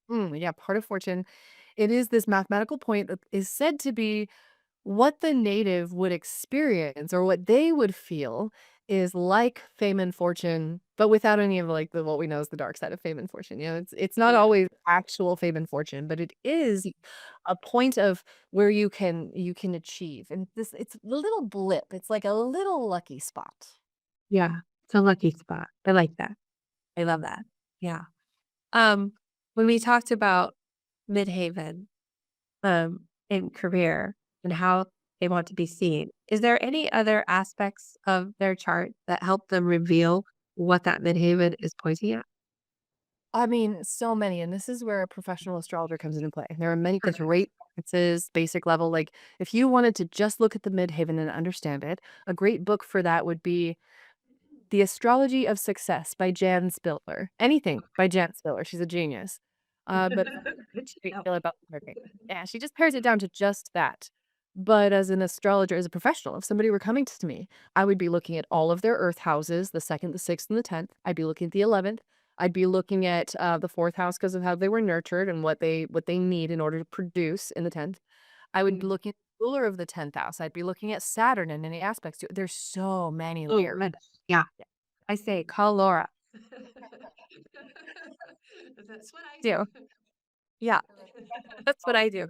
Yeah, part of fortune. It is this mathematical point that is said to be what the native would experience or what they would feel is like fame and fortune, but without any of like the what we know is the dark side of fame and fortune. It's not Yeah. always actual fame and fortune, but it is a point of where you can achieve. And it's a little blip. It's like a little lucky spot. Yeah. It's a lucky spot. I like that. I love that. Yeah. Um, when we talked about midhaven, in career and how they want to be seen, is there any other aspects of their chart that help them reveal what that midhaven is pointing at? I mean, so many, and this is where a professional astrologer comes into play. There are many Perfect. great references, basic level. Like, if you wanted to just look at the midhaven and understand it, a great book for that would be The Astrology of Success by Jan Spiller. Anything by Jan Spiller. She's a genius. But Good to great know. deal about marketing. Yeah, she just pares it down to just that. But as an astrologer, as a professional, if somebody were coming to me, I would be looking at all of their earth houses, the 2nd, the 6th, and the 10th. I'd be looking at the 11th. I'd be looking at the 4th house because of how they were nurtured and what they need in order to produce in the 10th. I would be Mm. looking at the ruler of the 10th house. I'd be looking at Saturn and any aspects to it. There's so many Oh, layers. goodness. Yeah. I say, call Laura. That's what I do. Yeah, that's what I do.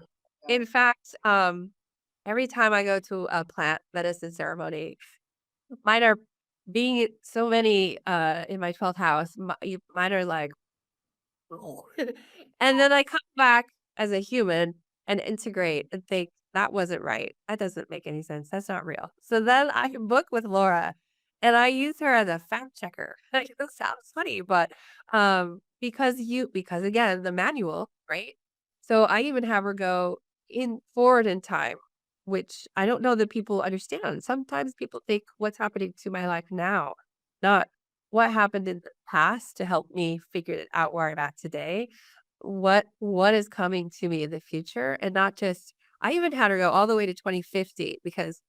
In fact, every time I go to a plant medicine ceremony, mine are being so many in my 12th house, mine are like, "Oh." And then I come back as a human and integrate and think that wasn't right. That doesn't make any sense. That's not real. So then I book with Laura and I use her as a fact checker. Like, this sounds funny, but because again, the manual, right? So I even have her go in forward in time, which I don't know that people understand. Sometimes people think what's happening to my life now, not what happened in the past to help me figure it out where I'm at today. What is coming to me in the future, and not just I even had her go all the way to 2050 because,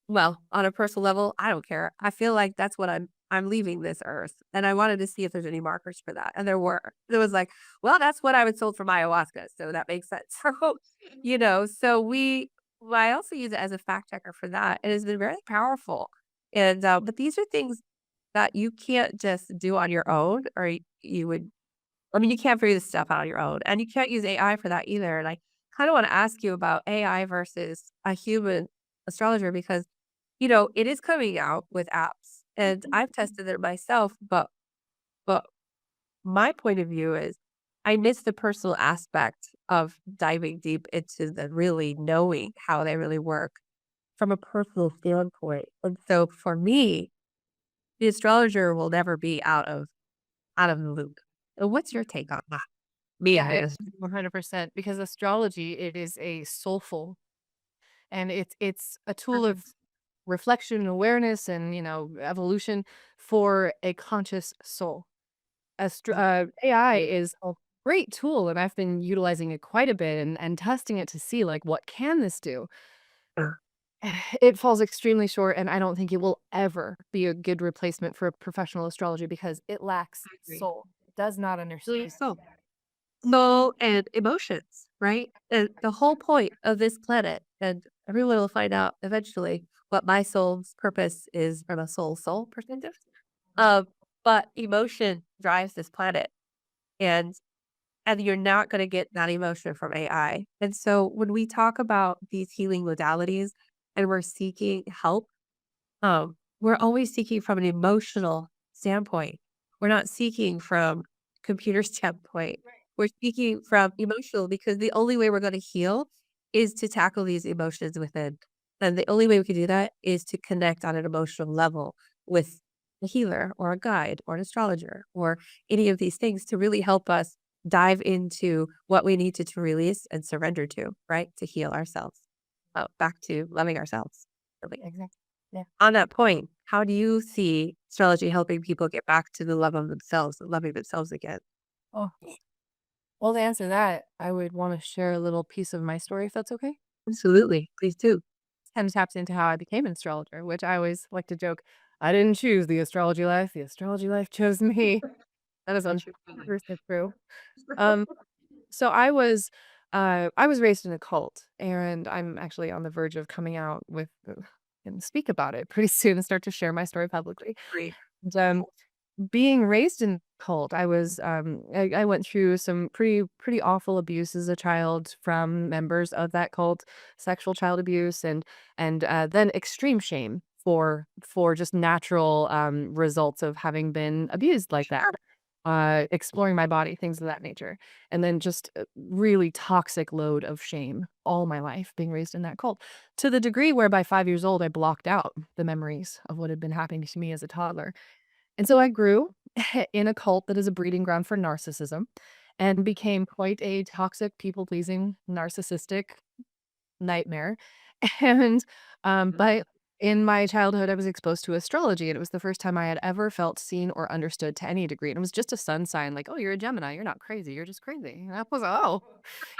well, on a personal level, I don't care. I feel like that's what I'm leaving this earth, and I wanted to see if there's any markers for that, and there were. It was like, well, that's what I was told from ayahuasca, so that makes sense. So, so I also use it as a fact checker for that. It has been very powerful, and but these are things that you can't just do on your own, or you would. I mean, you can't figure this stuff out on your own, and you can't use AI for that either. And I kind of want to ask you about AI versus a human astrologer because it is coming out with apps, and I've tested it myself, but my point of view is I miss the personal aspect of diving deep into the really knowing how they really work from a personal standpoint. And so for me, the astrologer will never be out of the loop. What's your take on that? Yeah, Mia is 100% because astrology, it is a soulful and it's a tool of perfect. reflection and awareness and, evolution for a conscious soul. AI is a great tool and I've been utilizing it quite a bit and testing it to see like what can this do? Yeah, It falls extremely short and I don't think it will ever be a good replacement for a professional astrology because it lacks I agree. soul. It does not Believe understand. so. Soul and emotions, right? And the whole point of this planet, and everyone will find out eventually what my soul's purpose is from a soul perspective. Um, but emotion drives this planet, and you're not going to get that emotion from AI. And so when we talk about these healing modalities and we're seeking help, we're always seeking from an emotional standpoint. We're not seeking from computer standpoint. We're speaking from emotional because the only way we're going to heal is to tackle these emotions within. And the only way we can do that is to connect on an emotional level with a healer or a guide or an astrologer or any of these things to really help us dive into what we need to release and surrender to, right? To heal ourselves, back to loving ourselves. Really. Exactly. Yeah. On that point, how do you see astrology helping people get back to the love of themselves and loving themselves again? Oh, well, to answer that, I would want to share a little piece of my story if that's okay. Absolutely. Please do. Kind of taps into how I became an astrologer, which I always like to joke. I didn't choose the astrology life. The astrology life chose me. That is That's your feeling. 100% true. Um, so I was raised in a cult, and I'm actually on the verge of coming out with and speak about it pretty soon and start to share my story publicly. Great. And, being raised in cult, I went through some pretty awful abuse as a child from members of that cult, sexual child abuse, and then extreme shame for just natural results of having been abused like that. Sure. Exploring my body, things of that nature. And then just a really toxic load of shame all my life being raised in that cult to the degree where by 5 years old, I blocked out the memories of what had been happening to me as a toddler. And so I grew in a cult that is a breeding ground for narcissism and became quite a toxic, people pleasing, narcissistic nightmare. And, but in my childhood, I was exposed to astrology, and it was the first time I had ever felt seen or understood to any degree. And it was just a sun sign, like, "Oh, you're a Gemini. You're not crazy. You're just crazy." And I was, "Oh."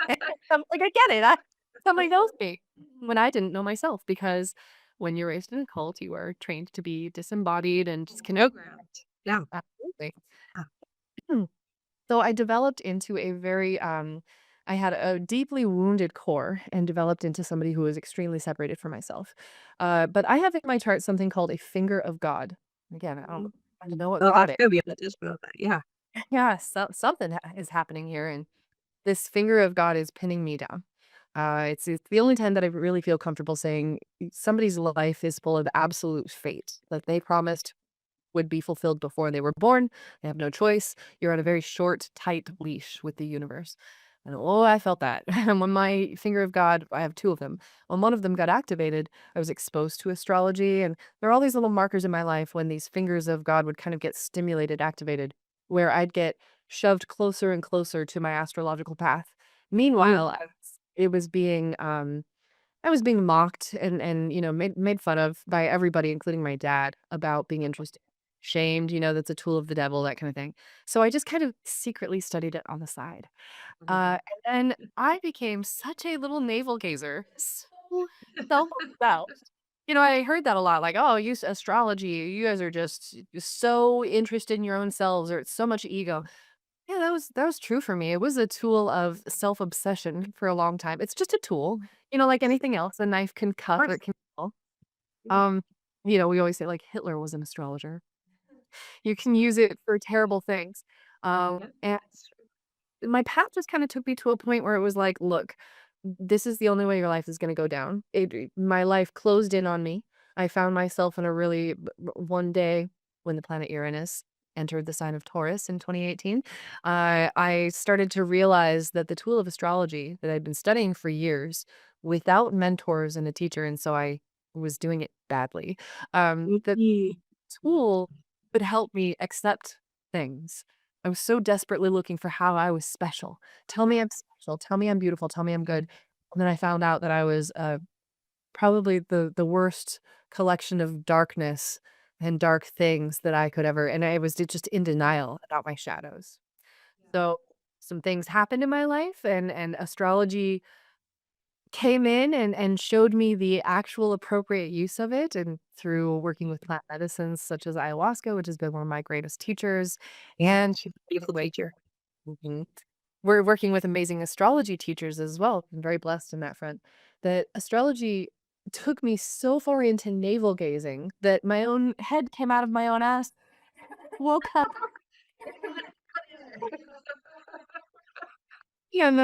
And I'm like, "I get it. somebody knows me when I didn't know myself because when you're raised in a cult, you are trained to be disembodied and just connect. Programmed. Yeah. Absolutely. Yeah. So I developed into a very I had a deeply wounded core and developed into somebody who was extremely separated from myself. But I have in my chart something called a finger of God. Again, Mhm. I don't know what Oh, God that's is. gonna be a just about that. Yeah. Yeah, something is happening here, and this finger of God is pinning me down. It's the only time that I really feel comfortable saying somebody's life is full of absolute fate that they promised would be fulfilled before they were born. They have no choice. You're on a very short, tight leash with the universe. And oh, I felt that. And when my finger of God, I have two of them. When one of them got activated, I was exposed to astrology. And there are all these little markers in my life when these fingers of God would kind of get stimulated, activated, where I'd get shoved closer and closer to my astrological path. Oh, Meanwhile, it was being I was being mocked and made fun of by everybody, including my dad, about being interested, shamed, that's a tool of the devil, that kind of thing. So I just kind of secretly studied it on the side. And then I became such a little navel gazer, so self-obsessed. I heard that a lot, like, "Oh, use astrology. You guys are just so interested in your own selves, or it's so much ego." Yeah, that was true for me. It was a tool of self-obsession for a long time. It's just a tool, like anything else. A knife can of cut or course. it can kill. Yeah. Um, we always say like Hitler was an astrologer. You can use it for terrible things. Yeah. And That's true. my path just kinda took me to a point where it was like, "Look, this is the only way your life is gonna go down." My life closed in on me. I found myself in a really one day when the planet Uranus entered the sign of Taurus in 2018, I started to realize that the tool of astrology that I'd been studying for years without mentors and a teacher, and so I was doing it badly, that Mhm. tool would help me accept things. I was so desperately looking for how I was special. Tell me I'm special. Tell me I'm beautiful. Tell me I'm good. And then I found out that I was probably the worst collection of darkness and dark things that I could ever. And I was just in denial about my shadows. So some things happened in my life, and astrology came in and showed me the actual appropriate use of it, and through working with plant medicines such as ayahuasca, which has been one of my greatest teachers, and She's a beautiful wait, teacher. mhm, we're working with amazing astrology teachers as well. I'm very blessed in that front. That astrology took me so far into navel gazing that my own head came out of my own ass. Woke up and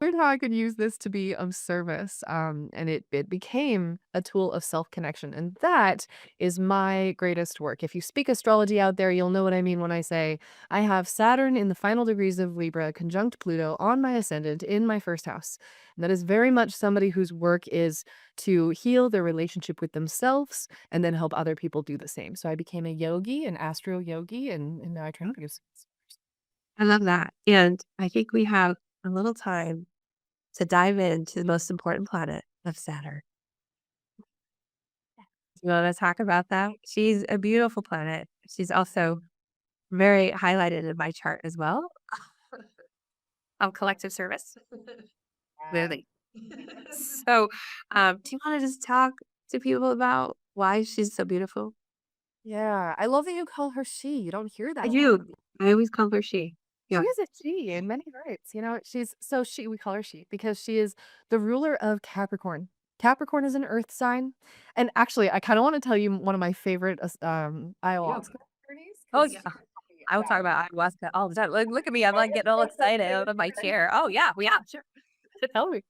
learned how I could use this to be of service, and it became a tool of self-connection, and that is my greatest work. If you speak astrology out there, you'll know what I mean when I say I have Saturn in the final degrees of Libra conjunct Pluto on my ascendant in my first house. And that is very much somebody whose work is to heal their relationship with themselves and then help other people do the same. So I became a yogi, an astro yogi, and now I train others. I love that. And I think we have a little time to dive into the most important planet of Saturn. You want to talk about that? She's a beautiful planet. She's also very highlighted in my chart as well. Collective service. Really. So, do you want to just talk to people about why she's so beautiful? Yeah, I love that you call her she. You don't hear I that a lot. do. I always call her she. She Yeah. is a she in many rights. We call her she because she is the ruler of Capricorn. Capricorn is an earth sign. And actually, I kind of want to tell you one of my favorite Yeah. ayahuasca journeys Oh, because yeah. I will talk about ayahuasca all the time. Look at me. I'm like getting all excited out of my chair. Oh, yeah. Yeah, sure. tell me.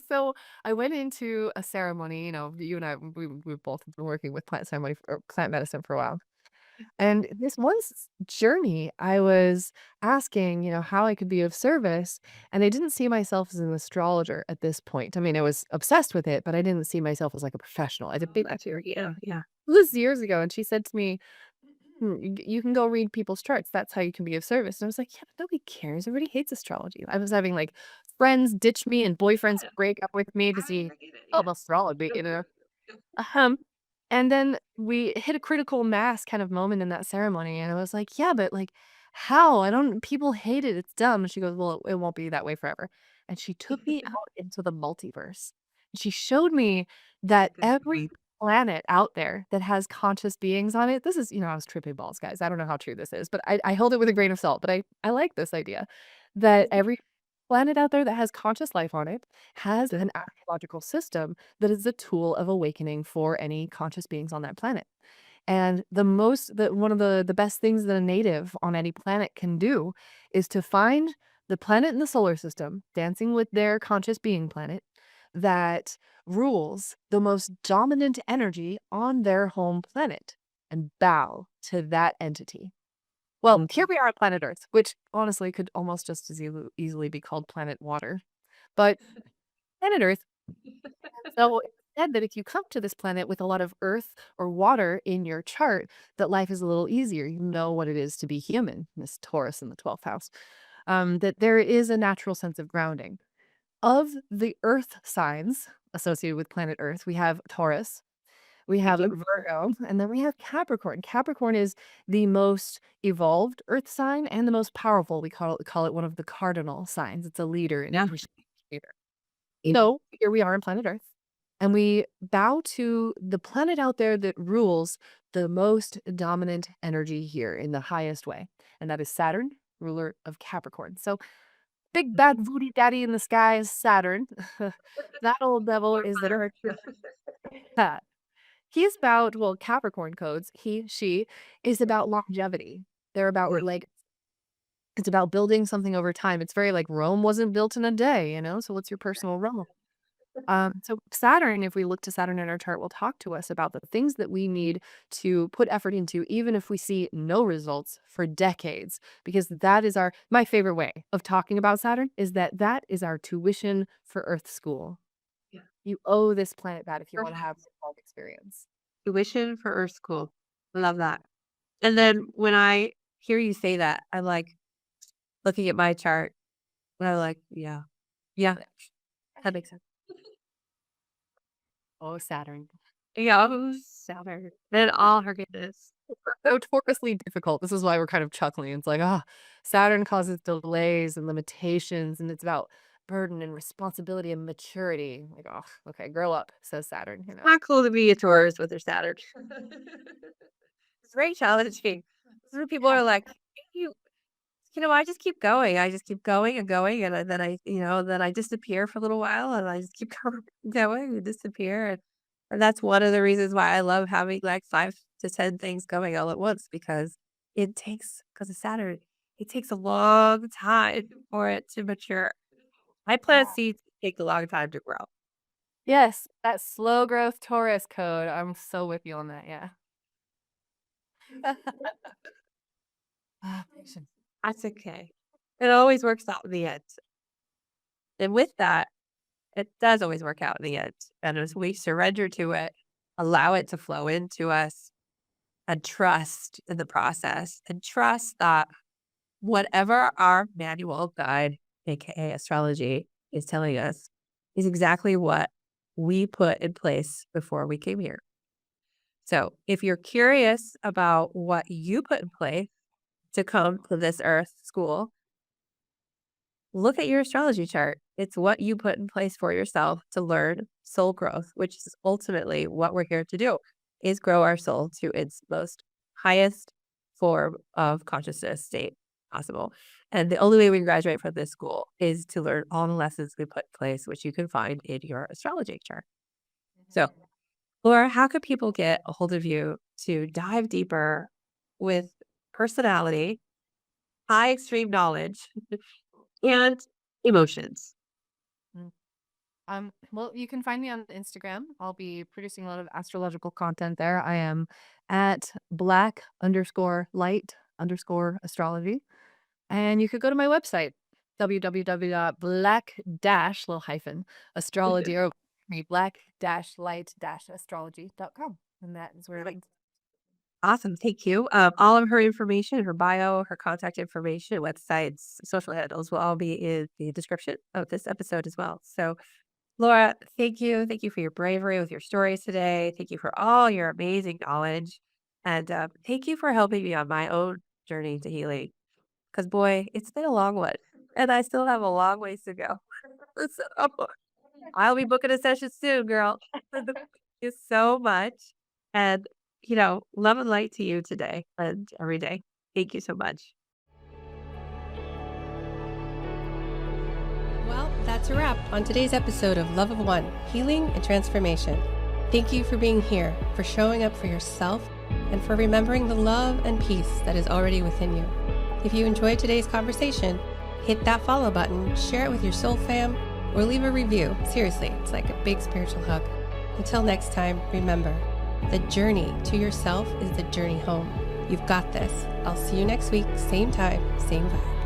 So I went into a ceremony, you and I, we've both been working with plant ceremony or plant medicine for a while. And this was journey, I was asking, how I could be of service, and I didn't see myself as an astrologer at this point. I mean, I was obsessed with it, but I didn't see myself as like a professional. I did Oh, that's your yeah, yeah. this years ago, and she said to me, You can go read people's charts. That's how you can be of service." And I was like, "Yeah, but nobody cares. Everybody hates astrology." I was having like friends ditch me and boyfriends Yeah. break up with me to I see, get it. oh, Yeah. astrology. Um, and then we hit a critical mass kind of moment in that ceremony, and I was like, "Yeah, but, like, "How? I don't people hate it, it's dumb." And she goes, "Well, it won't be that way forever." And she took me out into the multiverse. And she showed me that Good every point. planet out there that has conscious beings on it, this is, I was tripping balls, guys. I don't know how true this is, but I hold it with a grain of salt. But I like this idea that every planet out there that has conscious life on it has an astrological system that is a tool of awakening for any conscious beings on that planet. And one of the best things that a native on any planet can do is to find the planet in the solar system dancing with their conscious being planet that rules the most dominant energy on their home planet and bow to that entity. Well, here Mhm. we are on planet Earth, which honestly could almost just as easily be called planet water. But planet Earth, so it said that if you come to this planet with a lot of earth or water in your chart, that life is a little easier. You know what it is to be human, this Taurus in the 12th house. That there is a natural sense of grounding. Of the earth signs associated with planet Earth, we have Taurus, we have Virgo, and then we have Capricorn. Capricorn is the most evolved earth sign and the most powerful. We call it one of the cardinal signs. It's a leader and Yeah. appreciator. So here we are on planet Earth, and we bow to the planet out there that rules the most dominant energy here in the highest way, and that is Saturn, ruler of Capricorn. So big bad voodoo daddy in the sky is Saturn. That old devil is the Earth. He's about, well, Capricorn codes, he, she is about longevity. They're about Yeah. like it's about building something over time. It's very like Rome wasn't built in a day, So what's your personal Rome? So Saturn, if we look to Saturn in our chart, will talk to us about the things that we need to put effort into, even if we see no results for decades, because that is my favorite way of talking about Saturn is that is our tuition for Earth school. Yeah. You owe this planet that if you want to have Perfect. a long experience. Tuition for Earth School. Love that. And then when I hear you say that, I'm like looking at my chart and I'm like, yeah, yeah, that makes sense. Oh, Saturn. Yeah, oh, Saturn. Then all her goodness. Notoriously difficult. This is why we're kind of chuckling. It's like, Saturn causes delays and limitations, and it's about burden and responsibility and maturity. Like, oh, okay, grow up, says Saturn. Not cool to be a tourist with their Saturn. It's very challenging. That's when people are like, you I just keep going. I just keep going and going, and then I disappear for a little while, and I just keep going and disappear, and that's one of the reasons why I love having, like, 5 to 10 things going all at once because because of Saturn, it takes a long time for it to mature. I plant seeds take a long time to grow. Yes, that slow growth Taurus code. I'm so with you on that. Yeah. Patience. That's okay. It always works out in the end, and with that, it does always work out in the end, and as we surrender to it, allow it to flow into us, and trust in the process, and trust that whatever our manual guide, AKA astrology, is telling us is exactly what we put in place before we came here. So if you're curious about what you put in place to come to this earth school, look at your astrology chart. It's what you put in place for yourself to learn soul growth, which is ultimately what we're here to do, is grow our soul to its most highest form of consciousness state possible. And the only way we can graduate from this school is to learn all the lessons we put in place, which you can find in your astrology chart. So, Laura, how could people get a hold of you to dive deeper with personality, high extreme knowledge, and emotions? Mhm. Well, you can find me on Instagram. I'll be producing a lot of astrological content there. I am at black_light_astrology. And you could go to my website, www.black dash little hyphen astrology or me black dash light dash astrology.com. And that is where it leads. Awesome. Thank you. All of her information, her bio, her contact information, websites, social handles will all be in the description of this episode as well. So, Laura, thank you. Thank you for your bravery with your stories today. Thank you for all your amazing knowledge. And thank you for helping me on my own journey to healing. because boy, it's been a long one, and I still have a long ways to go. So, I'll be booking a session soon, girl. Thank you so much, and, love and light to you today and every day. Thank you so much. Well, that's a wrap on today's episode of Love of One, Healing and Transformation. Thank you for being here, for showing up for yourself, and for remembering the love and peace that is already within you. If you enjoyed today's conversation, hit that follow button, share it with your soul fam, or leave a review. Seriously, it's like a big spiritual hug. Until next time, remember, the journey to yourself is the journey home. You've got this. I'll see you next week, same time, same vibe.